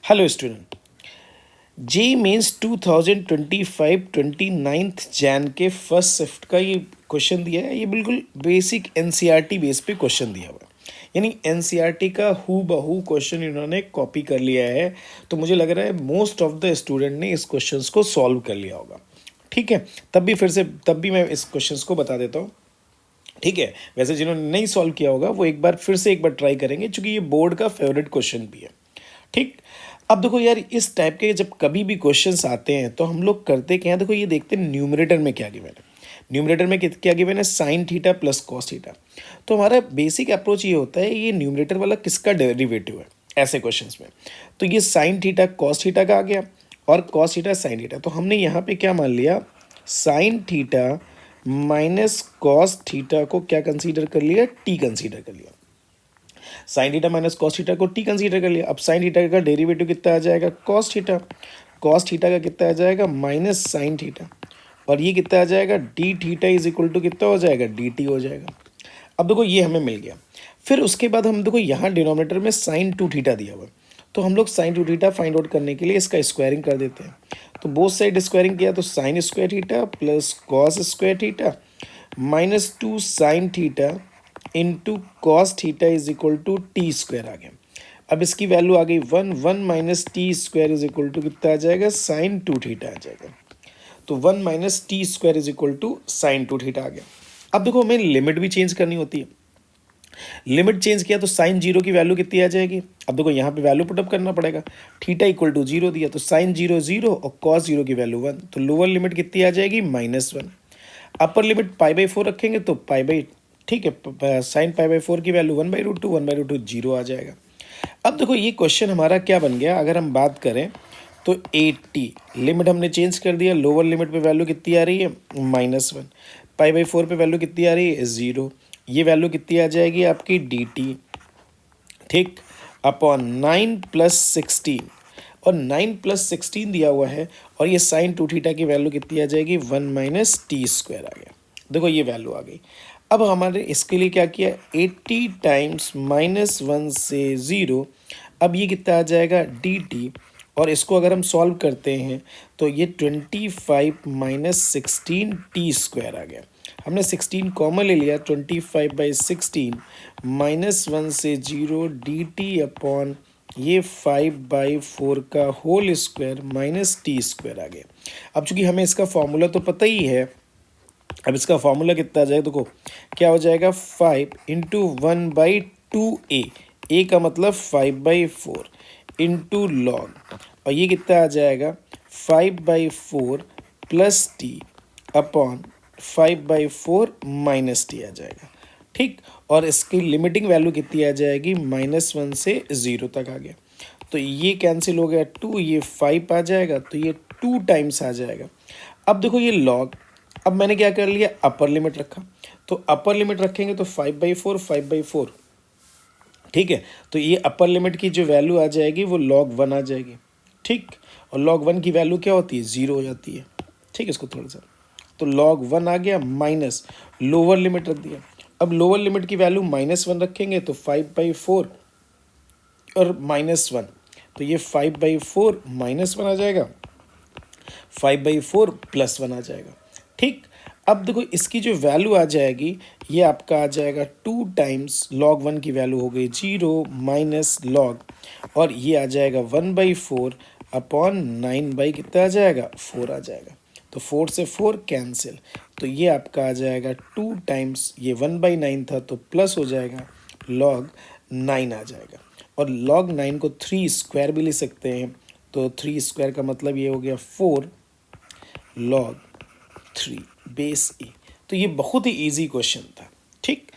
Hello student, जे mains 2025 29 Jain के first shift का ये क्वेश्चन दिया है। ये बिल्कुल बेसिक एनसीईआरटी बेस पे क्वेश्चन दिया हुआ है, यानी एनसीईआरटी का हू बहू क्वेश्चन इन्होंने कॉपी कर लिया है। तो मुझे लग रहा है मोस्ट ऑफ द स्टूडेंट ने इस क्वेश्चन को सॉल्व कर लिया होगा। ठीक है, तब भी मैं इस क्वेश्चन को बता देता हूँ। ठीक है, वैसे जिन्होंने नहीं सॉल्व किया होगा वो एक बार ट्राई करेंगे, क्योंकि ये बोर्ड का फेवरेट क्वेश्चन भी है। ठीक, अब देखो यार, इस टाइप के जब कभी भी क्वेश्चंस आते हैं तो हम लोग करते क्या है, देखो ये देखते हैं न्यूमरेटर में क्या गिवन है। न्यूमरेटर में क्या गिवन है, sine theta plus cos theta. तो हमारा बेसिक अप्रोच ये होता है, ये न्यूमरेटर वाला किसका डेरिवेटिव है ऐसे क्वेश्चंस में। तो ये साइन थीटा कॉस थीटा का आ गया और कॉस थीटा साइन थीटा। तो हमने यहाँ पे क्या मान लिया, sine theta minus cos theta को क्या कंसीडर कर लिया, टी कंसीडर कर लिया। Sine theta minus cos theta को टी कंसीडर कर लिया। अब साइन थीटा का डेरिवेटिव कितना आ जाएगा, कॉस थीटा। कॉस थीटा का कितना आ जाएगा, माइनस साइन थीटा। और ये कितना आ जाएगा, D theta is equal to कितना हो जाएगा, डी टी हो जाएगा। अब देखो ये हमें मिल गया। फिर उसके बाद हम देखो यहाँ डिनोमिनेटर में साइन टू थीटा दिया हुआ है, तो हम लोग sign two theta find out करने के लिए इसका स्क्वायरिंग कर देते हैं। तो बोथ साइड स्क्वायरिंग किया तो sine square theta plus cos square theta minus two sine theta into cos theta is equal to T square आ गया। अब इसकी वैल्यू आ गई 1 minus T square is equal to कितना आ जाएगा, साइन टू थीटा आ जाएगा। तो 1 minus T square is equal to sine two theta आ गया। अब देखो हमें लिमिट भी चेंज करनी होती है। लिमिट चेंज किया तो साइन जीरो की वैल्यू कितनी आ जाएगी। अब देखो यहाँ पे वैल्यू पुटअप करना पड़ेगा। थीटा इक्वल टू जीरो दिया तो साइन जीरो जीरो और कॉस जीरो की वैल्यू 1, तो लोअर लिमिट कितनी आ जाएगी, -1। अपर लिमिट पाई/4 रखेंगे तो ठीक है, साइन पाई/4 की वैल्यू 1/√2, 1/√2 जीरो आ जाएगा। अब देखो ये क्वेश्चन हमारा क्या बन गया, अगर हम बात करें तो 80 लिमिट हमने चेंज कर दिया। लोअर लिमिट पे वैल्यू कितनी आ रही है, -1। पाई/4 पे वैल्यू कितनी आ रही है, 0। ये वैल्यू कितनी आ जाएगी आपकी, डी टी। ठीक, अपॉन 9 + 16, और 9 + 16 दिया हुआ है। और ये साइन टू थीटा की वैल्यू कितनी आ जाएगी, 1 माइनस टी स्क्वायर आ गया। देखो ये वैल्यू आ गई। अब हमारे इसके लिए क्या किया, 80 टाइम्स -1 से 0। अब ये कितना आ जाएगा, डी टी। और इसको अगर हम सॉल्व करते हैं तो ये 25 माइनस 16 टी स्क्वायर आ गया। हमने 16 कॉमन ले लिया, 25/16 -1 से 0 डी टी अपॉन ये 5/4 का whole square minus T square आ गया। अब चूंकि हमें इसका फॉर्मूला तो पता ही है, अब इसका फॉर्मूला कितना आ जाएगा, देखो क्या हो जाएगा, 5 इंटू 1/2a। ए का मतलब 5/4 इंटू लॉग, और ये कितना आ जाएगा, 5/4 plus T upon 5/4 minus T आ जाएगा। ठीक, और इसकी लिमिटिंग वैल्यू कितनी आ जाएगी, -1 से 0 तक आ गया। तो ये कैंसिल हो गया, 2 ये 5 आ जाएगा, तो ये 2 टाइम्स आ जाएगा। अब देखो ये लॉग, अब मैंने क्या कर लिया, अपर लिमिट रखा। तो अपर लिमिट रखेंगे तो 5/4 ठीक है। तो ये अपर लिमिट की जो वैल्यू आ जाएगी वो log 1 आ जाएगी। ठीक, और log 1 की वैल्यू क्या होती है, 0 हो जाती है। ठीक, इसको थोड़ा सा, तो log 1 आ गया माइनस लोअर लिमिट रख दिया। अब लोअर लिमिट की वैल्यू -1 रखेंगे तो 5/4 और -1, तो ये 5/4 -1 आ जाएगा, 5/4 +1 आ जाएगा। ठीक, अब देखो इसकी जो वैल्यू आ जाएगी, ये आपका आ जाएगा 2 टाइम्स log 1 की वैल्यू हो गई 0 माइनस लॉग, और ये आ जाएगा 1/4 अपॉन 9 कितना आ जाएगा, 4 आ जाएगा। तो 4 से 4 कैंसिल, तो ये आपका आ जाएगा 2 टाइम्स, ये 1/9 था तो प्लस हो जाएगा, log 9 आ जाएगा। और log 9 को 3 स्क्वायर भी ले सकते हैं, तो 3 स्क्वायर का मतलब ये हो गया 4 log 3 बेस ए। तो ये बहुत ही इजी क्वेश्चन था। ठीक,